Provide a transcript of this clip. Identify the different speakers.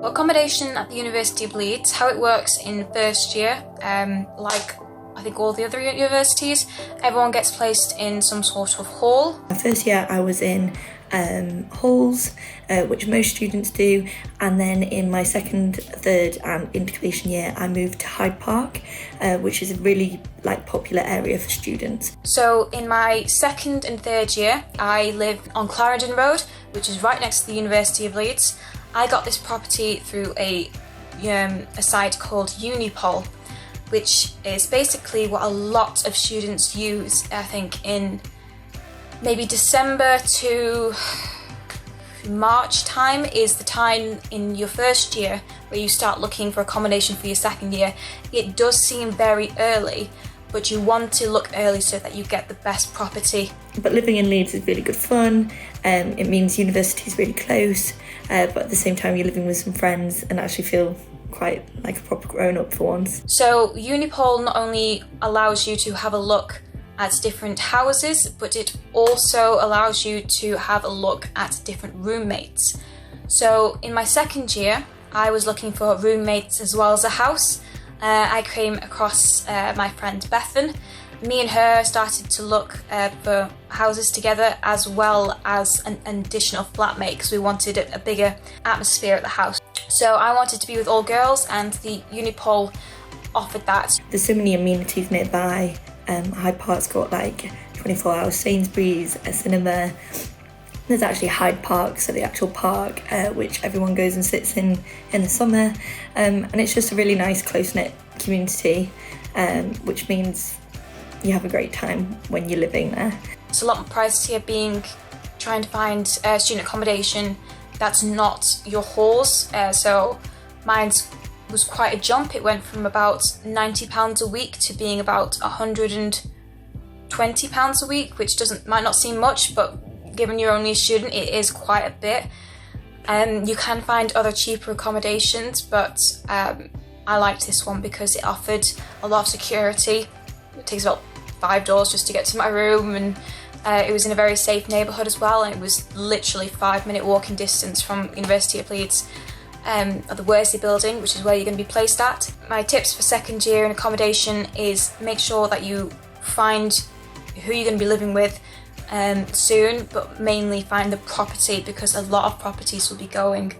Speaker 1: Accommodation at the University of Leeds, how it works in first year, like I think all the other universities, everyone gets placed in some sort of hall.
Speaker 2: First year I was in halls, which most students do, and then in my second, third and incubation year I moved to Hyde Park, which is a really popular area for students.
Speaker 1: So in my second and third year I lived on Clarendon Road, which is right next to the University of Leeds. I got this property through a site called Unipol, which is basically what a lot of students use, I think, in maybe December to March time is the time in your first year where you start looking for accommodation for your second year. It does seem very early, but you want to look early so that you get the best property.
Speaker 2: But living in Leeds is really good fun. It means university is really close, but at the same time you're living with some friends and actually feel quite like a proper grown-up for once.
Speaker 1: So Unipol not only allows you to have a look at different houses, but it also allows you to have a look at different roommates. So in my second year, I was looking for roommates as well as a house. I came across my friend Bethan. Me and her started to look for houses together as well as an additional flatmate because we wanted a bigger atmosphere at the house. So I wanted to be with all girls and the Unipol offered that.
Speaker 2: There's so many amenities nearby. Hyde Park's got 24-hour Sainsbury's, a cinema. There's actually Hyde Park, so the actual park, which everyone goes and sits in the summer. And it's just a really nice, close-knit community, which means you have a great time when you're living there.
Speaker 1: It's a lot more pricier trying to find student accommodation that's not your halls. So mine was quite a jump. It went from about £90 a week to being about £120 a week, which might not seem much, but given you're only a student, it is quite a bit. You can find other cheaper accommodations, but I liked this one because it offered a lot of security. It takes about 5 doors just to get to my room, and it was in a very safe neighbourhood as well, and it was literally 5-minute walking distance from University of Leeds, at the Worsley building, which is where you're going to be placed at. My tips for second year in accommodation is make sure that you find who you're going to be living with soon, but mainly find the property because a lot of properties will be going.